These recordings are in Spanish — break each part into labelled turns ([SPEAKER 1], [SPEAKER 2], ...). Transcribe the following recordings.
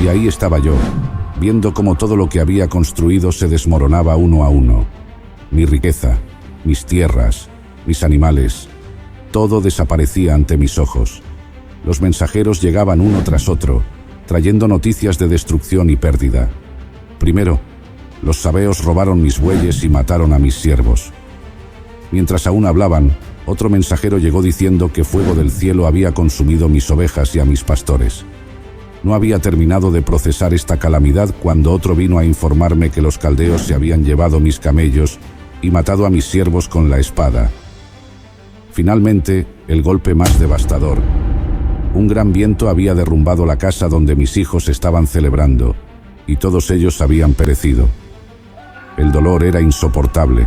[SPEAKER 1] Y ahí estaba yo, viendo cómo todo lo que había construido se desmoronaba uno a uno. Mi riqueza, mis tierras, mis animales, todo desaparecía ante mis ojos. Los mensajeros llegaban uno tras otro, trayendo noticias de destrucción y pérdida. Primero, los sabeos robaron mis bueyes y mataron a mis siervos. Mientras aún hablaban, otro mensajero llegó diciendo que fuego del cielo había consumido mis ovejas y a mis pastores. No había terminado de procesar esta calamidad cuando otro vino a informarme que los caldeos se habían llevado mis camellos y matado a mis siervos con la espada. Finalmente, el golpe más devastador. Un gran viento había derrumbado la casa donde mis hijos estaban celebrando, y todos ellos habían perecido. El dolor era insoportable,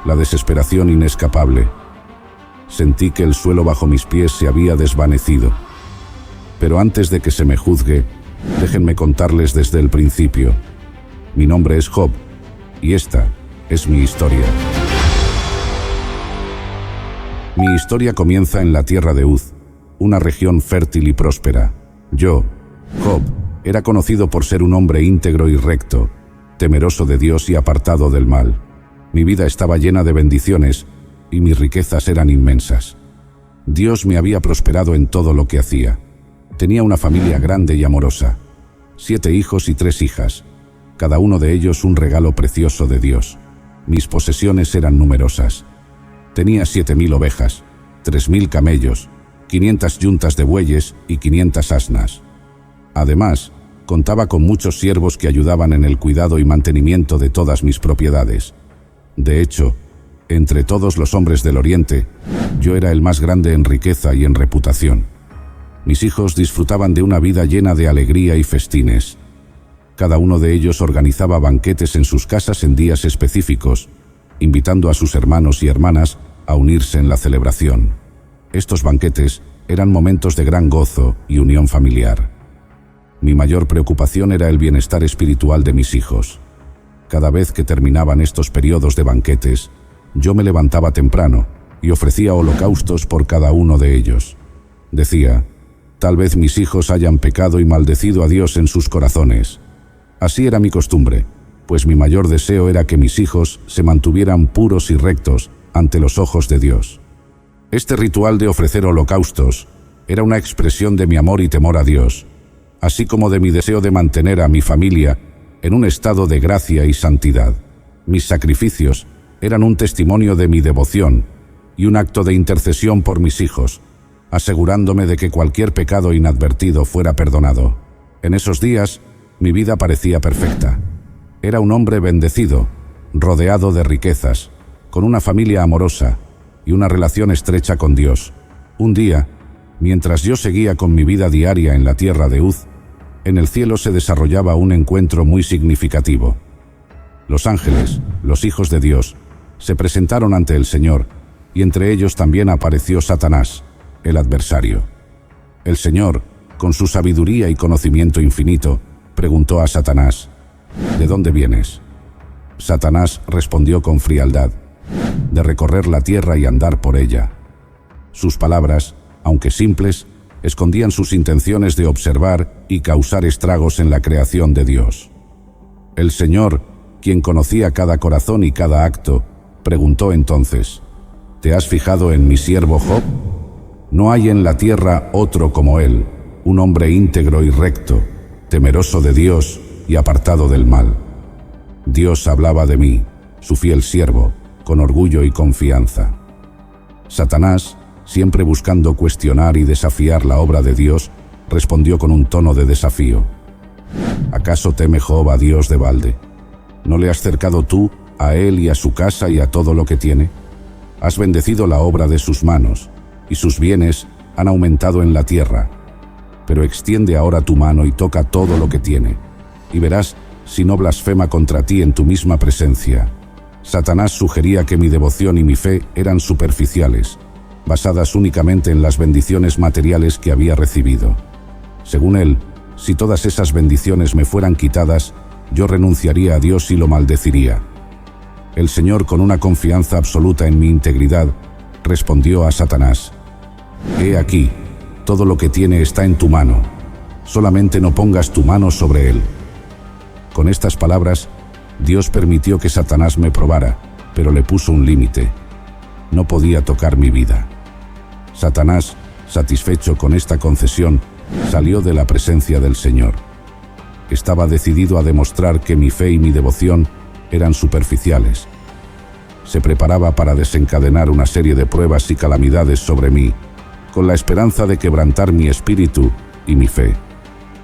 [SPEAKER 1] la desesperación inescapable. Sentí que el suelo bajo mis pies se había desvanecido. Pero antes de que se me juzgue, déjenme contarles desde el principio. Mi nombre es Job, y esta es mi historia. Mi historia comienza en la tierra de Uz, una región fértil y próspera. Yo, Job, era conocido por ser un hombre íntegro y recto, temeroso de Dios y apartado del mal. Mi vida estaba llena de bendiciones y mis riquezas eran inmensas. Dios me había prosperado en todo lo que hacía. Tenía una familia grande y amorosa, 7 hijos y 3 hijas, cada uno de ellos un regalo precioso de Dios. Mis posesiones eran numerosas. Tenía 7.000 ovejas, 3.000 camellos, 500 yuntas de bueyes y 500 asnas. Además, contaba con muchos siervos que ayudaban en el cuidado y mantenimiento de todas mis propiedades. De hecho, entre todos los hombres del Oriente, yo era el más grande en riqueza y en reputación. Mis hijos disfrutaban de una vida llena de alegría y festines. Cada uno de ellos organizaba banquetes en sus casas en días específicos, invitando a sus hermanos y hermanas a unirse en la celebración. Estos banquetes eran momentos de gran gozo y unión familiar. Mi mayor preocupación era el bienestar espiritual de mis hijos. Cada vez que terminaban estos periodos de banquetes, yo me levantaba temprano y ofrecía holocaustos por cada uno de ellos. Decía, tal vez mis hijos hayan pecado y maldecido a Dios en sus corazones. Así era mi costumbre, pues mi mayor deseo era que mis hijos se mantuvieran puros y rectos ante los ojos de Dios. Este ritual de ofrecer holocaustos era una expresión de mi amor y temor a Dios, así como de mi deseo de mantener a mi familia en un estado de gracia y santidad. Mis sacrificios eran un testimonio de mi devoción y un acto de intercesión por mis hijos, asegurándome de que cualquier pecado inadvertido fuera perdonado. En esos días, mi vida parecía perfecta. Era un hombre bendecido, rodeado de riquezas, con una familia amorosa y una relación estrecha con Dios. Un día, mientras yo seguía con mi vida diaria en la tierra de Uz, en el cielo se desarrollaba un encuentro muy significativo. Los ángeles, los hijos de Dios, se presentaron ante el Señor, y entre ellos también apareció Satanás, el adversario. El Señor, con su sabiduría y conocimiento infinito, preguntó a Satanás, ¿de dónde vienes? Satanás respondió con frialdad, de recorrer la tierra y andar por ella. Sus palabras, aunque simples, escondían sus intenciones de observar y causar estragos en la creación de Dios. El Señor, quien conocía cada corazón y cada acto, preguntó entonces, ¿te has fijado en mi siervo Job? No hay en la tierra otro como él, un hombre íntegro y recto, temeroso de Dios y apartado del mal. Dios hablaba de mí, su fiel siervo, con orgullo y confianza. Satanás, siempre buscando cuestionar y desafiar la obra de Dios, respondió con un tono de desafío. ¿Acaso teme Job a Dios de balde? ¿No le has cercado tú a él y a su casa y a todo lo que tiene? Has bendecido la obra de sus manos, y sus bienes han aumentado en la tierra. Pero extiende ahora tu mano y toca todo lo que tiene, y verás si no blasfema contra ti en tu misma presencia. Satanás sugería que mi devoción y mi fe eran superficiales, basadas únicamente en las bendiciones materiales que había recibido. Según él, si todas esas bendiciones me fueran quitadas, yo renunciaría a Dios y lo maldeciría. El Señor, con una confianza absoluta en mi integridad, respondió a Satanás, «He aquí, todo lo que tiene está en tu mano, solamente no pongas tu mano sobre él. Con estas palabras, Dios permitió que Satanás me probara, pero le puso un límite. No podía tocar mi vida. Satanás, satisfecho con esta concesión, salió de la presencia del Señor. Estaba decidido a demostrar que mi fe y mi devoción eran superficiales. Se preparaba para desencadenar una serie de pruebas y calamidades sobre mí, con la esperanza de quebrantar mi espíritu y mi fe.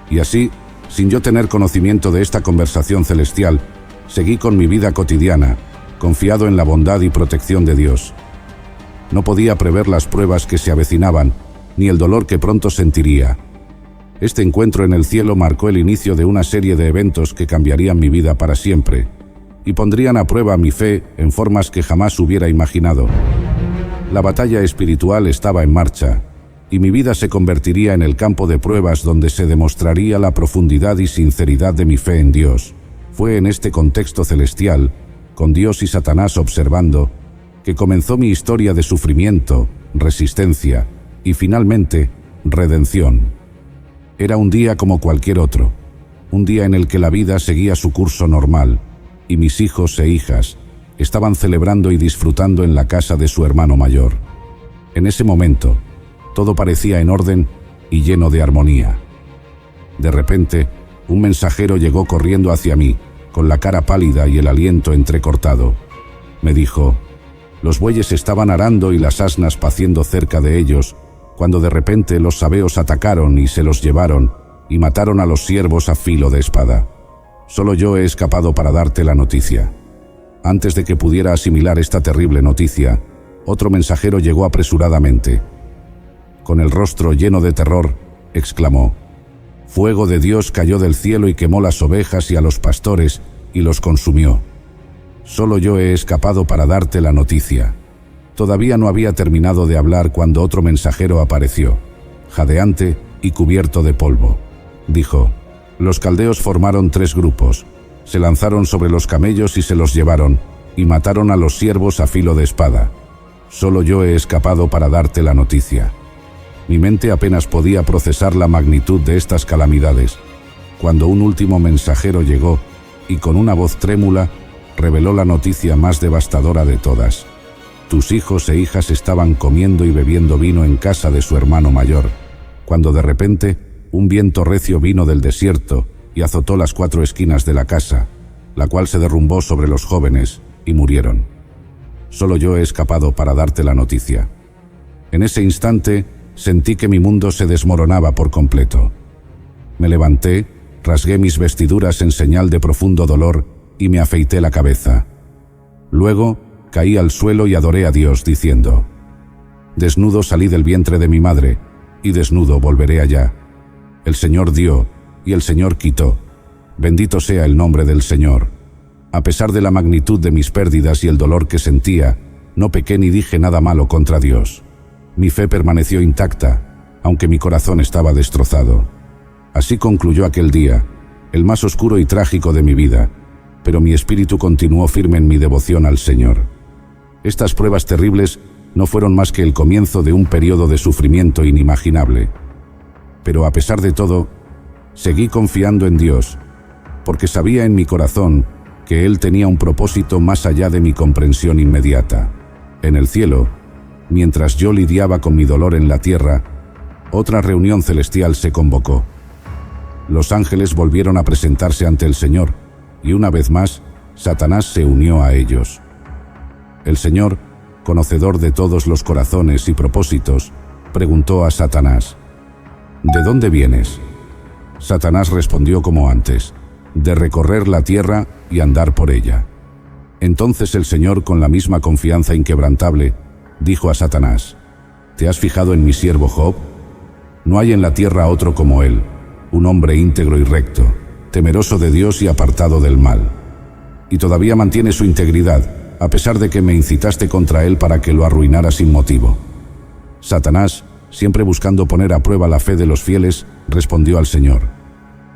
[SPEAKER 1] Y así, sin yo tener conocimiento de esta conversación celestial, seguí con mi vida cotidiana, confiado en la bondad y protección de Dios. No podía prever las pruebas que se avecinaban, ni el dolor que pronto sentiría. Este encuentro en el cielo marcó el inicio de una serie de eventos que cambiarían mi vida para siempre, y pondrían a prueba mi fe en formas que jamás hubiera imaginado. La batalla espiritual estaba en marcha, y mi vida se convertiría en el campo de pruebas donde se demostraría la profundidad y sinceridad de mi fe en Dios. Fue en este contexto celestial, con Dios y Satanás observando, que comenzó mi historia de sufrimiento, resistencia y finalmente, redención. Era un día como cualquier otro, un día en el que la vida seguía su curso normal, y mis hijos e hijas estaban celebrando y disfrutando en la casa de su hermano mayor. En ese momento, todo parecía en orden y lleno de armonía. De repente, un mensajero llegó corriendo hacia mí, con la cara pálida y el aliento entrecortado. Me dijo: los bueyes estaban arando y las asnas paciendo cerca de ellos, cuando de repente los sabeos atacaron y se los llevaron, y mataron a los siervos a filo de espada. Solo yo he escapado para darte la noticia. Antes de que pudiera asimilar esta terrible noticia, otro mensajero llegó apresuradamente. Con el rostro lleno de terror, exclamó: fuego de Dios cayó del cielo y quemó las ovejas y a los pastores, y los consumió. Solo yo he escapado para darte la noticia. Todavía no había terminado de hablar cuando otro mensajero apareció, jadeante y cubierto de polvo. Dijo: los caldeos formaron 3 grupos, se lanzaron sobre los camellos y se los llevaron, y mataron a los siervos a filo de espada. Solo yo he escapado para darte la noticia. Mi mente apenas podía procesar la magnitud de estas calamidades, cuando un último mensajero llegó, y con una voz trémula, reveló la noticia más devastadora de todas. Tus hijos e hijas estaban comiendo y bebiendo vino en casa de su hermano mayor, cuando de repente un viento recio vino del desierto y azotó las 4 esquinas de la casa, la cual se derrumbó sobre los jóvenes y murieron. Solo yo he escapado para darte la noticia. En ese instante sentí que mi mundo se desmoronaba por completo. Me levanté, rasgué mis vestiduras en señal de profundo dolor y me afeité la cabeza. Luego caí al suelo y adoré a Dios diciendo: desnudo salí del vientre de mi madre, y desnudo volveré allá. El Señor dio, y el Señor quitó. Bendito sea el nombre del Señor. A pesar de la magnitud de mis pérdidas y el dolor que sentía, no pequé ni dije nada malo contra Dios. Mi fe permaneció intacta, aunque mi corazón estaba destrozado. Así concluyó aquel día, el más oscuro y trágico de mi vida, pero mi espíritu continuó firme en mi devoción al Señor. Estas pruebas terribles no fueron más que el comienzo de un periodo de sufrimiento inimaginable. Pero a pesar de todo, seguí confiando en Dios, porque sabía en mi corazón que Él tenía un propósito más allá de mi comprensión inmediata. En el cielo, mientras yo lidiaba con mi dolor en la tierra, otra reunión celestial se convocó. Los ángeles volvieron a presentarse ante el Señor, y una vez más, Satanás se unió a ellos. El Señor, conocedor de todos los corazones y propósitos, preguntó a Satanás: ¿de dónde vienes? Satanás respondió como antes: de recorrer la tierra y andar por ella. Entonces el Señor, con la misma confianza inquebrantable, dijo a Satanás: ¿te has fijado en mi siervo Job? No hay en la tierra otro como él, un hombre íntegro y recto, temeroso de Dios y apartado del mal. Y todavía mantiene su integridad, a pesar de que me incitaste contra él para que lo arruinara sin motivo. Satanás, siempre buscando poner a prueba la fe de los fieles, respondió al Señor: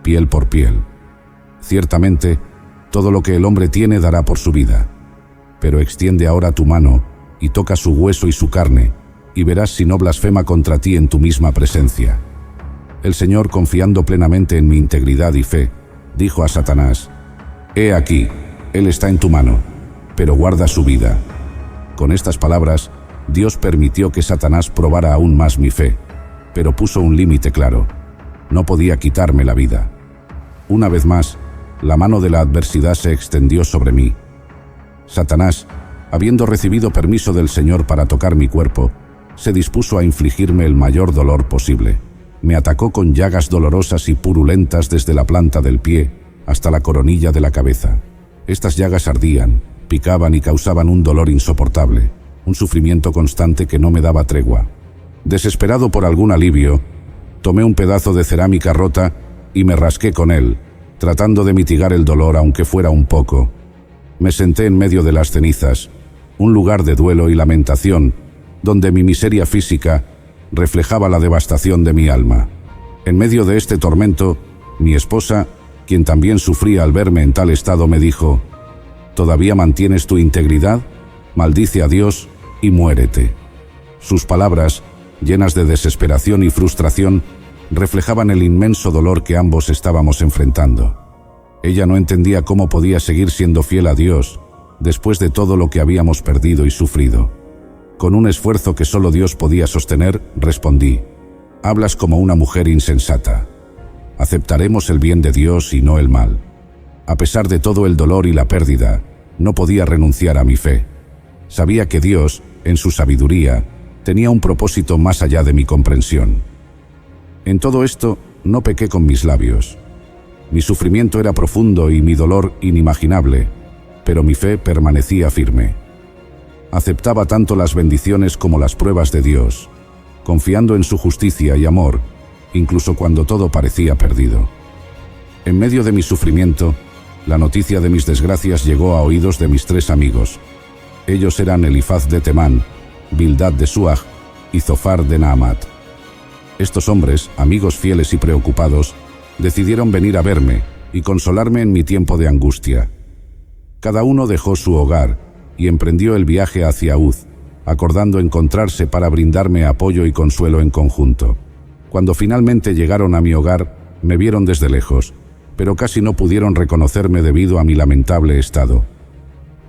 [SPEAKER 1] piel por piel. Ciertamente, todo lo que el hombre tiene dará por su vida. Pero extiende ahora tu mano y toca su hueso y su carne, y verás si no blasfema contra ti en tu misma presencia. El Señor, confiando plenamente en mi integridad y fe, dijo a Satanás: «He aquí, él está en tu mano, pero guarda su vida». Con estas palabras, Dios permitió que Satanás probara aún más mi fe, pero puso un límite claro: no podía quitarme la vida. Una vez más, la mano de la adversidad se extendió sobre mí. Satanás, habiendo recibido permiso del Señor para tocar mi cuerpo, se dispuso a infligirme el mayor dolor posible. Me atacó con llagas dolorosas y purulentas desde la planta del pie hasta la coronilla de la cabeza. Estas llagas ardían, picaban y causaban un dolor insoportable, un sufrimiento constante que no me daba tregua. Desesperado por algún alivio, tomé un pedazo de cerámica rota y me rasqué con él, tratando de mitigar el dolor aunque fuera un poco. Me senté en medio de las cenizas, un lugar de duelo y lamentación, donde mi miseria física reflejaba la devastación de mi alma. En medio de este tormento, mi esposa, quien también sufría al verme en tal estado, me dijo: «¿Todavía mantienes tu integridad? Maldice a Dios y muérete». Sus palabras, llenas de desesperación y frustración, reflejaban el inmenso dolor que ambos estábamos enfrentando. Ella no entendía cómo podía seguir siendo fiel a Dios después de todo lo que habíamos perdido y sufrido. Con un esfuerzo que solo Dios podía sostener, respondí: «Hablas como una mujer insensata. Aceptaremos el bien de Dios y no el mal». A pesar de todo el dolor y la pérdida, no podía renunciar a mi fe. Sabía que Dios, en su sabiduría, tenía un propósito más allá de mi comprensión. En todo esto, no pequé con mis labios. Mi sufrimiento era profundo y mi dolor inimaginable, pero mi fe permanecía firme. Aceptaba tanto las bendiciones como las pruebas de Dios, confiando en su justicia y amor, incluso cuando todo parecía perdido. En medio de mi sufrimiento, la noticia de mis desgracias llegó a oídos de mis 3 amigos. Ellos eran Elifaz de Temán, Bildad de Suaj y Zofar de Naamat. Estos hombres, amigos fieles y preocupados, decidieron venir a verme y consolarme en mi tiempo de angustia. Cada uno dejó su hogar y emprendió el viaje hacia Uz, acordando encontrarse para brindarme apoyo y consuelo en conjunto. Cuando finalmente llegaron a mi hogar, me vieron desde lejos, pero casi no pudieron reconocerme debido a mi lamentable estado.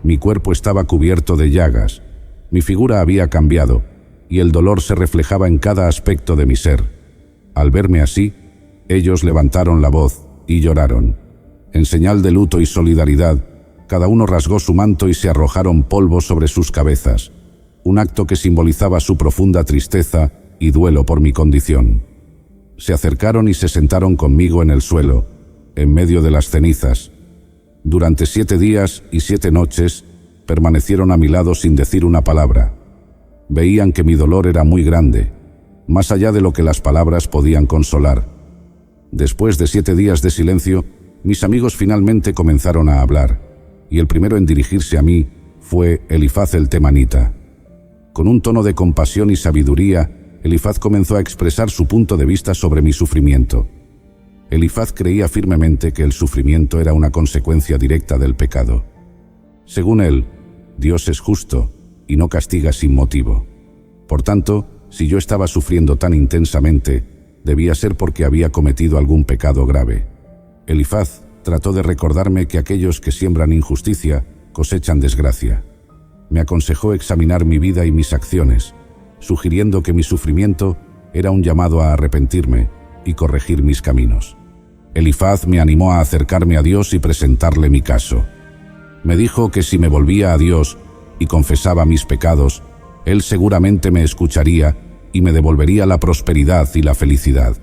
[SPEAKER 1] Mi cuerpo estaba cubierto de llagas, mi figura había cambiado, y el dolor se reflejaba en cada aspecto de mi ser. Al verme así, ellos levantaron la voz y lloraron. En señal de luto y solidaridad, cada uno rasgó su manto y se arrojaron polvo sobre sus cabezas, un acto que simbolizaba su profunda tristeza y duelo por mi condición. Se acercaron y se sentaron conmigo en el suelo, en medio de las cenizas. Durante 7 días y 7 noches permanecieron a mi lado sin decir una palabra. Veían que mi dolor era muy grande, más allá de lo que las palabras podían consolar. Después de 7 días de silencio, mis amigos finalmente comenzaron a hablar, y el primero en dirigirse a mí fue Elifaz el temanita. Con un tono de compasión y sabiduría, Elifaz comenzó a expresar su punto de vista sobre mi sufrimiento. Elifaz creía firmemente que el sufrimiento era una consecuencia directa del pecado. Según él, Dios es justo y no castiga sin motivo. Por tanto, si yo estaba sufriendo tan intensamente, debía ser porque había cometido algún pecado grave. Elifaz trató de recordarme que aquellos que siembran injusticia cosechan desgracia. Me aconsejó examinar mi vida y mis acciones, sugiriendo que mi sufrimiento era un llamado a arrepentirme y corregir mis caminos. Elifaz me animó a acercarme a Dios y presentarle mi caso. Me dijo que si me volvía a Dios y confesaba mis pecados, Él seguramente me escucharía y me devolvería la prosperidad y la felicidad.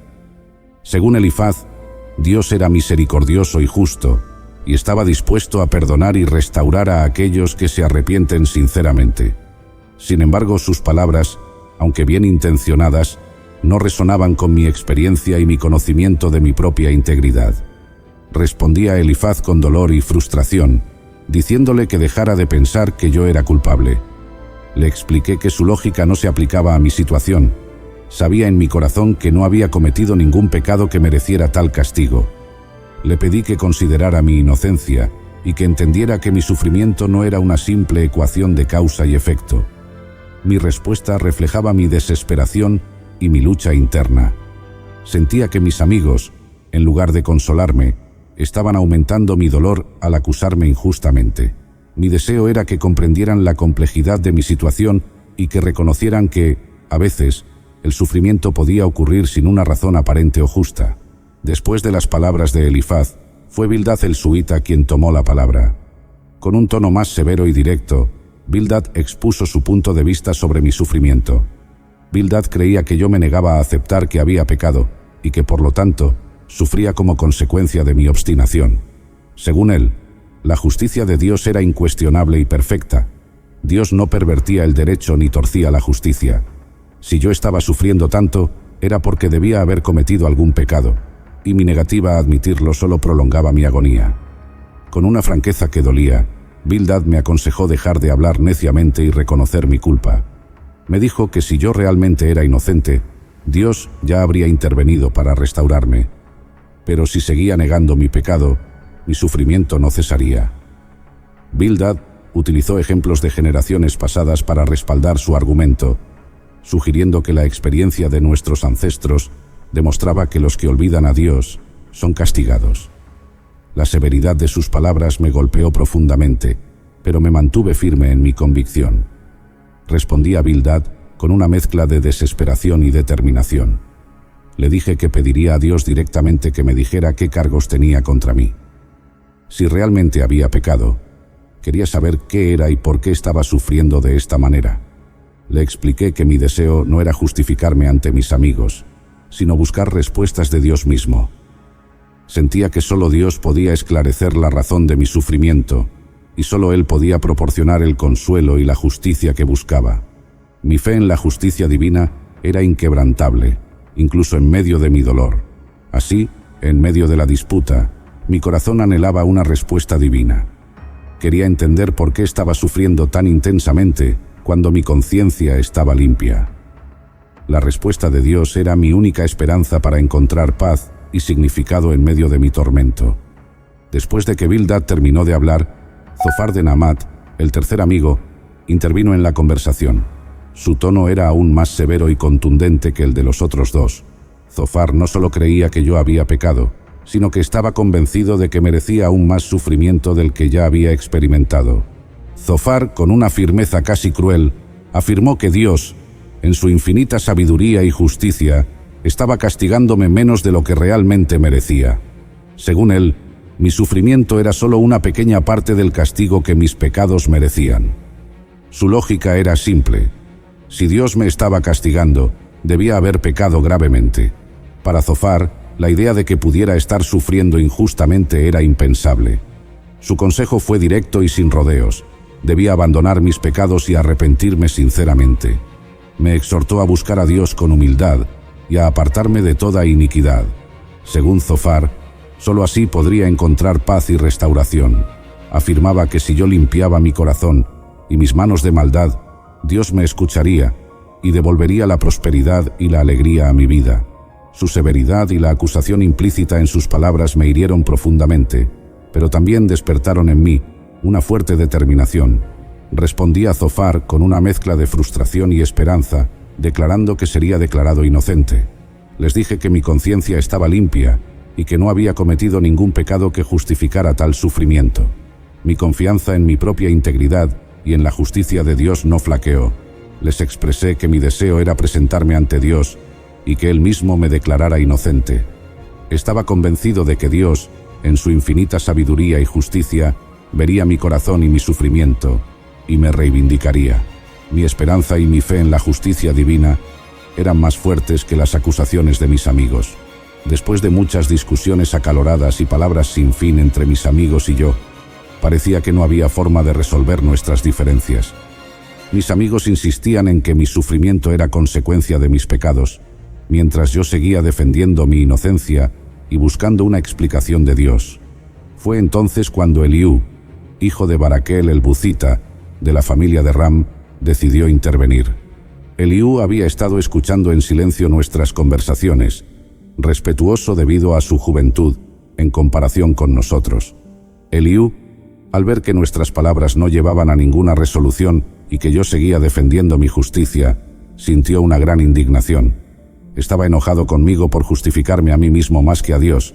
[SPEAKER 1] Según Elifaz, Dios era misericordioso y justo, y estaba dispuesto a perdonar y restaurar a aquellos que se arrepienten sinceramente. Sin embargo, sus palabras, aunque bien intencionadas, no resonaban con mi experiencia y mi conocimiento de mi propia integridad. Respondí a Elifaz con dolor y frustración, diciéndole que dejara de pensar que yo era culpable. Le expliqué que su lógica no se aplicaba a mi situación. Sabía en mi corazón que no había cometido ningún pecado que mereciera tal castigo. Le pedí que considerara mi inocencia y que entendiera que mi sufrimiento no era una simple ecuación de causa y efecto. Mi respuesta reflejaba mi desesperación y mi lucha interna. Sentía que mis amigos, en lugar de consolarme, estaban aumentando mi dolor al acusarme injustamente. Mi deseo era que comprendieran la complejidad de mi situación y que reconocieran que, a veces, el sufrimiento podía ocurrir sin una razón aparente o justa. Después de las palabras de Elifaz, fue Bildad el suita quien tomó la palabra. Con un tono más severo y directo, Bildad expuso su punto de vista sobre mi sufrimiento. Bildad creía que yo me negaba a aceptar que había pecado y que, por lo tanto, sufría como consecuencia de mi obstinación. Según él, la justicia de Dios era incuestionable y perfecta. Dios no pervertía el derecho ni torcía la justicia. Si yo estaba sufriendo tanto, era porque debía haber cometido algún pecado, y mi negativa a admitirlo solo prolongaba mi agonía. Con una franqueza que dolía, Bildad me aconsejó dejar de hablar neciamente y reconocer mi culpa. Me dijo que si yo realmente era inocente, Dios ya habría intervenido para restaurarme. Pero si seguía negando mi pecado, mi sufrimiento no cesaría. Bildad utilizó ejemplos de generaciones pasadas para respaldar su argumento, sugiriendo que la experiencia de nuestros ancestros demostraba que los que olvidan a Dios son castigados. La severidad de sus palabras me golpeó profundamente, pero me mantuve firme en mi convicción. Respondí a Bildad con una mezcla de desesperación y determinación. Le dije que pediría a Dios directamente que me dijera qué cargos tenía contra mí. Si realmente había pecado, quería saber qué era y por qué estaba sufriendo de esta manera. Le expliqué que mi deseo no era justificarme ante mis amigos, sino buscar respuestas de Dios mismo. Sentía que solo Dios podía esclarecer la razón de mi sufrimiento, y solo Él podía proporcionar el consuelo y la justicia que buscaba. Mi fe en la justicia divina era inquebrantable, incluso en medio de mi dolor. Así, en medio de la disputa, mi corazón anhelaba una respuesta divina. Quería entender por qué estaba sufriendo tan intensamente cuando mi conciencia estaba limpia. La respuesta de Dios era mi única esperanza para encontrar paz y significado en medio de mi tormento. Después de que Bildad terminó de hablar, Zofar de Naamat, el tercer amigo, intervino en la conversación. Su tono era aún más severo y contundente que el de los otros dos. Zofar no solo creía que yo había pecado, sino que estaba convencido de que merecía aún más sufrimiento del que ya había experimentado. Zofar, con una firmeza casi cruel, afirmó que Dios, en su infinita sabiduría y justicia, estaba castigándome menos de lo que realmente merecía. Según él, mi sufrimiento era solo una pequeña parte del castigo que mis pecados merecían. Su lógica era simple. Si Dios me estaba castigando, debía haber pecado gravemente. Para Zofar, la idea de que pudiera estar sufriendo injustamente era impensable. Su consejo fue directo y sin rodeos. Debía abandonar mis pecados y arrepentirme sinceramente. Me exhortó a buscar a Dios con humildad y a apartarme de toda iniquidad. Según Zofar, solo así podría encontrar paz y restauración. Afirmaba que si yo limpiaba mi corazón y mis manos de maldad, Dios me escucharía y devolvería la prosperidad y la alegría a mi vida. Su severidad y la acusación implícita en sus palabras me hirieron profundamente, pero también despertaron en mí una fuerte determinación. Respondí a Zofar con una mezcla de frustración y esperanza, declarando que sería declarado inocente. Les dije que mi conciencia estaba limpia y que no había cometido ningún pecado que justificara tal sufrimiento. Mi confianza en mi propia integridad y en la justicia de Dios no flaqueó. Les expresé que mi deseo era presentarme ante Dios y que Él mismo me declarara inocente. Estaba convencido de que Dios, en su infinita sabiduría y justicia, vería mi corazón y mi sufrimiento y me reivindicaría. Mi esperanza y mi fe en la justicia divina eran más fuertes que las acusaciones de mis amigos. Después de muchas discusiones acaloradas y palabras sin fin entre mis amigos y yo, parecía que no había forma de resolver nuestras diferencias. Mis amigos insistían en que mi sufrimiento era consecuencia de mis pecados, mientras yo seguía defendiendo mi inocencia y buscando una explicación de Dios. Fue entonces cuando Eliú, hijo de Baraquel el Buzita, de la familia de Ram, decidió intervenir. Eliú había estado escuchando en silencio nuestras conversaciones, respetuoso debido a su juventud en comparación con nosotros. Eliú, al ver que nuestras palabras no llevaban a ninguna resolución y que yo seguía defendiendo mi justicia, sintió una gran indignación. Estaba enojado conmigo por justificarme a mí mismo más que a Dios,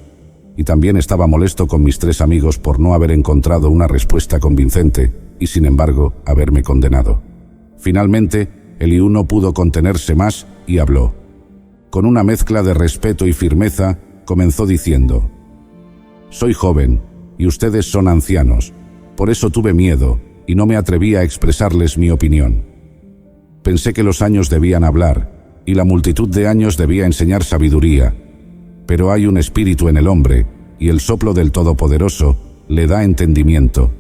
[SPEAKER 1] y también estaba molesto con mis 3 amigos por no haber encontrado una respuesta convincente y, sin embargo, haberme condenado. Finalmente, Eliú no pudo contenerse más y habló. Con una mezcla de respeto y firmeza, comenzó diciendo: «Soy joven, y ustedes son ancianos. Por eso tuve miedo, y no me atreví a expresarles mi opinión. Pensé que los años debían hablar, y la multitud de años debía enseñar sabiduría. Pero hay un espíritu en el hombre, y el soplo del Todopoderoso le da entendimiento.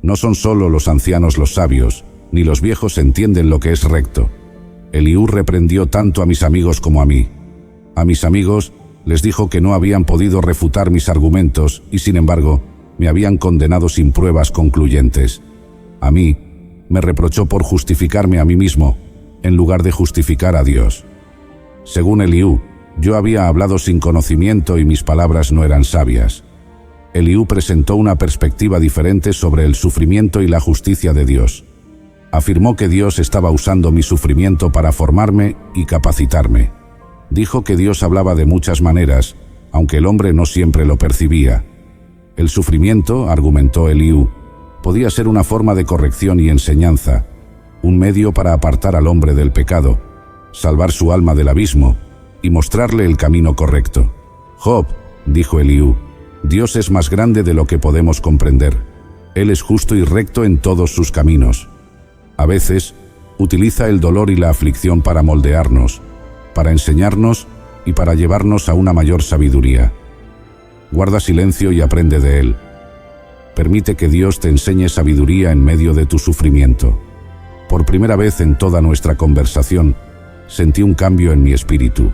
[SPEAKER 1] No son solo los ancianos los sabios, ni los viejos entienden lo que es recto». Eliú reprendió tanto a mis amigos como a mí. A mis amigos les dijo que no habían podido refutar mis argumentos y, sin embargo, me habían condenado sin pruebas concluyentes. A mí, me reprochó por justificarme a mí mismo, en lugar de justificar a Dios. Según Eliú, yo había hablado sin conocimiento y mis palabras no eran sabias. Eliú presentó una perspectiva diferente sobre el sufrimiento y la justicia de Dios. Afirmó que Dios estaba usando mi sufrimiento para formarme y capacitarme. Dijo que Dios hablaba de muchas maneras, aunque el hombre no siempre lo percibía. El sufrimiento, argumentó Eliú, podía ser una forma de corrección y enseñanza, un medio para apartar al hombre del pecado, salvar su alma del abismo y mostrarle el camino correcto. «Job», dijo Eliú, «Dios es más grande de lo que podemos comprender. Él es justo y recto en todos sus caminos. A veces, utiliza el dolor y la aflicción para moldearnos, para enseñarnos y para llevarnos a una mayor sabiduría. Guarda silencio y aprende de él. Permite que Dios te enseñe sabiduría en medio de tu sufrimiento». Por primera vez en toda nuestra conversación, sentí un cambio en mi espíritu.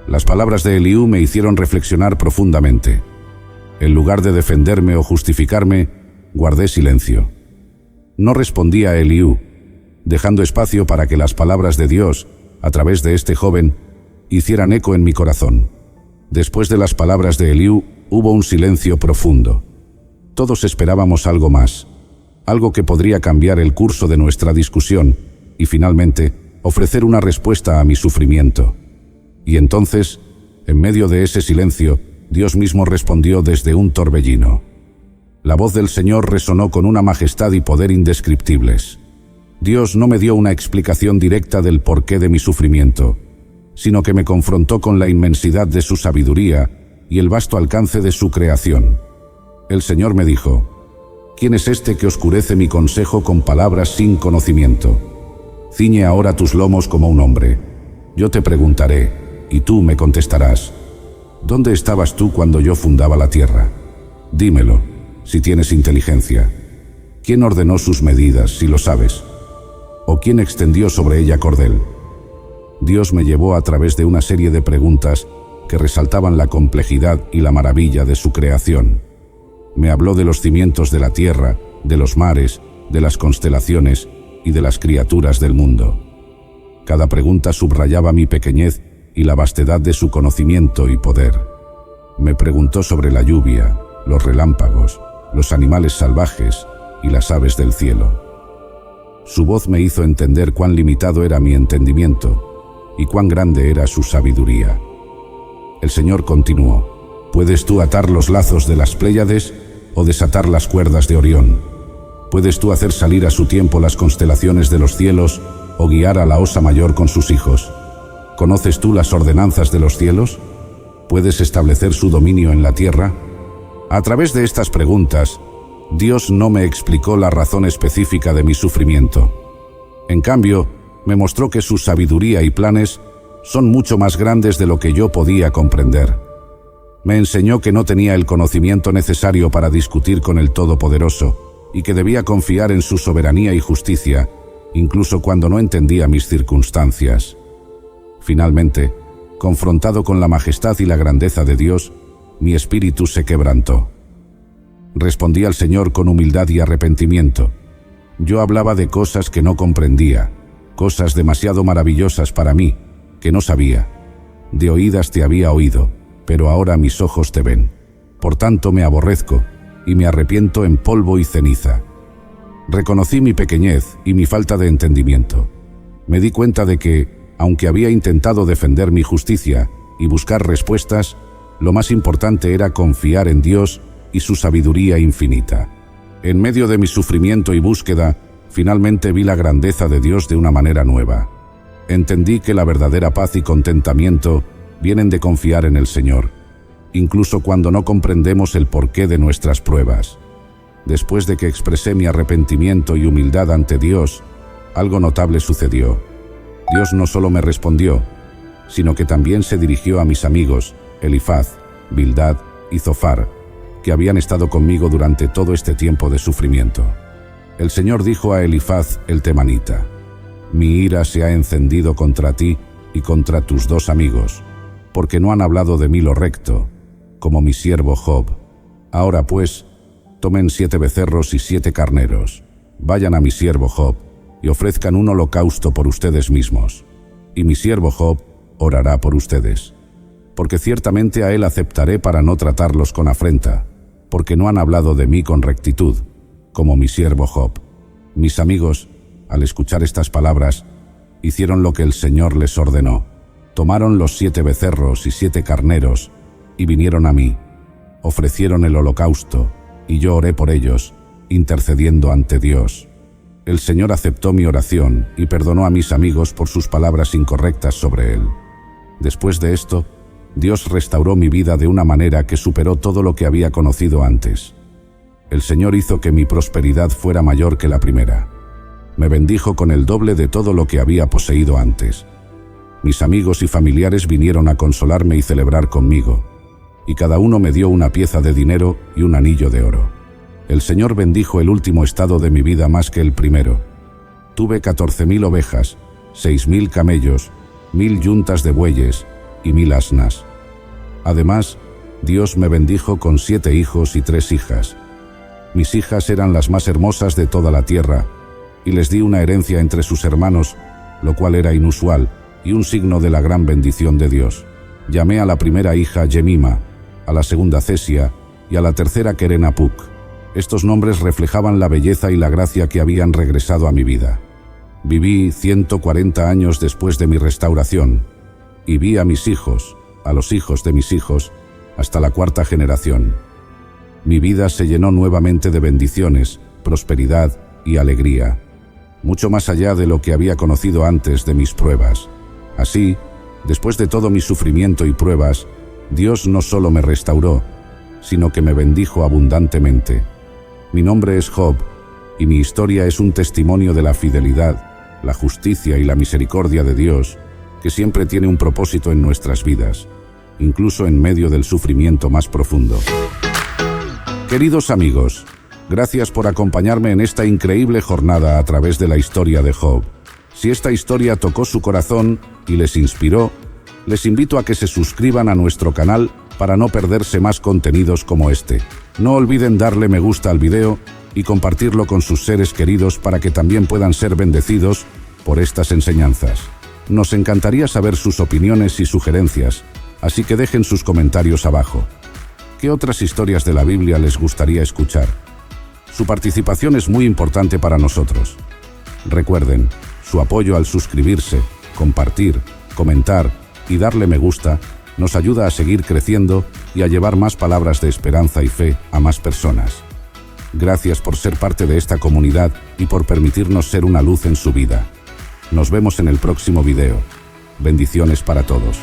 [SPEAKER 1] Las palabras de Eliú me hicieron reflexionar profundamente. En lugar de defenderme o justificarme, guardé silencio. No respondí a Eliú, dejando espacio para que las palabras de Dios, a través de este joven, hicieran eco en mi corazón. Después de las palabras de Eliú, hubo un silencio profundo. Todos esperábamos algo más, algo que podría cambiar el curso de nuestra discusión y, finalmente, ofrecer una respuesta a mi sufrimiento. Y entonces, en medio de ese silencio, Dios mismo respondió desde un torbellino. La voz del Señor resonó con una majestad y poder indescriptibles. Dios no me dio una explicación directa del porqué de mi sufrimiento, sino que me confrontó con la inmensidad de su sabiduría y el vasto alcance de su creación. El Señor me dijo: «¿Quién es este que oscurece mi consejo con palabras sin conocimiento? Ciñe ahora tus lomos como un hombre. Yo te preguntaré, y tú me contestarás. ¿Dónde estabas tú cuando yo fundaba la tierra? Dímelo, si tienes inteligencia. ¿Quién ordenó sus medidas, si lo sabes? ¿O quién extendió sobre ella cordel?». Dios me llevó a través de una serie de preguntas que resaltaban la complejidad y la maravilla de su creación. Me habló de los cimientos de la tierra, de los mares, de las constelaciones y de las criaturas del mundo. Cada pregunta subrayaba mi pequeñez y la vastedad de su conocimiento y poder. Me preguntó sobre la lluvia, los relámpagos, los animales salvajes y las aves del cielo. Su voz me hizo entender cuán limitado era mi entendimiento y cuán grande era su sabiduría. El Señor continuó: «¿Puedes tú atar los lazos de las Pléyades o desatar las cuerdas de Orión? ¿Puedes tú hacer salir a su tiempo las constelaciones de los cielos o guiar a la Osa Mayor con sus hijos? ¿Conoces tú las ordenanzas de los cielos? ¿Puedes establecer su dominio en la tierra?». A través de estas preguntas, Dios no me explicó la razón específica de mi sufrimiento. En cambio, me mostró que su sabiduría y planes son mucho más grandes de lo que yo podía comprender. Me enseñó que no tenía el conocimiento necesario para discutir con el Todopoderoso y que debía confiar en su soberanía y justicia, incluso cuando no entendía mis circunstancias. Finalmente, confrontado con la majestad y la grandeza de Dios, mi espíritu se quebrantó. Respondí al Señor con humildad y arrepentimiento. Yo hablaba de cosas que no comprendía, cosas demasiado maravillosas para mí, que no sabía. De oídas te había oído, pero ahora mis ojos te ven. Por tanto me aborrezco y me arrepiento en polvo y ceniza. Reconocí mi pequeñez y mi falta de entendimiento. Me di cuenta de que, aunque había intentado defender mi justicia y buscar respuestas, lo más importante era confiar en Dios y su sabiduría infinita. En medio de mi sufrimiento y búsqueda, finalmente vi la grandeza de Dios de una manera nueva. Entendí que la verdadera paz y contentamiento vienen de confiar en el Señor, incluso cuando no comprendemos el porqué de nuestras pruebas. Después de que expresé mi arrepentimiento y humildad ante Dios, algo notable sucedió. Dios no solo me respondió, sino que también se dirigió a mis amigos, Elifaz, Bildad y Zofar, que habían estado conmigo durante todo este tiempo de sufrimiento. El Señor dijo a Elifaz el temanita: «Mi ira se ha encendido contra ti y contra tus dos amigos, porque no han hablado de mí lo recto, como mi siervo Job. Ahora pues, tomen 7 becerros y 7 carneros, vayan a mi siervo Job y ofrezcan un holocausto por ustedes mismos, y mi siervo Job orará por ustedes, porque ciertamente a él aceptaré para no tratarlos con afrenta, porque no han hablado de mí con rectitud, como mi siervo Job». Mis amigos, al escuchar estas palabras, hicieron lo que el Señor les ordenó. Tomaron los 7 becerros y 7 carneros y vinieron a mí. Ofrecieron el holocausto y yo oré por ellos, intercediendo ante Dios. El Señor aceptó mi oración y perdonó a mis amigos por sus palabras incorrectas sobre él. Después de esto, Dios restauró mi vida de una manera que superó todo lo que había conocido antes. El Señor hizo que mi prosperidad fuera mayor que la primera. Me bendijo con el doble de todo lo que había poseído antes. Mis amigos y familiares vinieron a consolarme y celebrar conmigo, y cada uno me dio una pieza de dinero y un anillo de oro. El Señor bendijo el último estado de mi vida más que el primero. Tuve 14.000 ovejas, 6.000 camellos, 1.000 yuntas de bueyes y 1.000 asnas. Además, Dios me bendijo con 7 hijos y 3 hijas. Mis hijas eran las más hermosas de toda la tierra, y les di una herencia entre sus hermanos, lo cual era inusual y un signo de la gran bendición de Dios. Llamé a la primera hija Jemima, a la segunda Cesia y a la tercera Kerenapuk. Estos nombres reflejaban la belleza y la gracia que habían regresado a mi vida. Viví 140 años después de mi restauración, y vi a mis hijos, a los hijos de mis hijos, hasta la 4ª generación. Mi vida se llenó nuevamente de bendiciones, prosperidad y alegría, mucho más allá de lo que había conocido antes de mis pruebas. Así, después de todo mi sufrimiento y pruebas, Dios no solo me restauró, sino que me bendijo abundantemente. Mi nombre es Job, y mi historia es un testimonio de la fidelidad, la justicia y la misericordia de Dios, que siempre tiene un propósito en nuestras vidas, incluso en medio del sufrimiento más profundo. Queridos amigos, gracias por acompañarme en esta increíble jornada a través de la historia de Job. Si esta historia tocó su corazón y les inspiró, les invito a que se suscriban a nuestro canal para no perderse más contenidos como este. No olviden darle me gusta al video y compartirlo con sus seres queridos para que también puedan ser bendecidos por estas enseñanzas. Nos encantaría saber sus opiniones y sugerencias, así que dejen sus comentarios abajo. ¿Qué otras historias de la Biblia les gustaría escuchar? Su participación es muy importante para nosotros. Recuerden, su apoyo al suscribirse, compartir, comentar y darle me gusta nos ayuda a seguir creciendo y a llevar más palabras de esperanza y fe a más personas. Gracias por ser parte de esta comunidad y por permitirnos ser una luz en su vida. Nos vemos en el próximo video. Bendiciones para todos.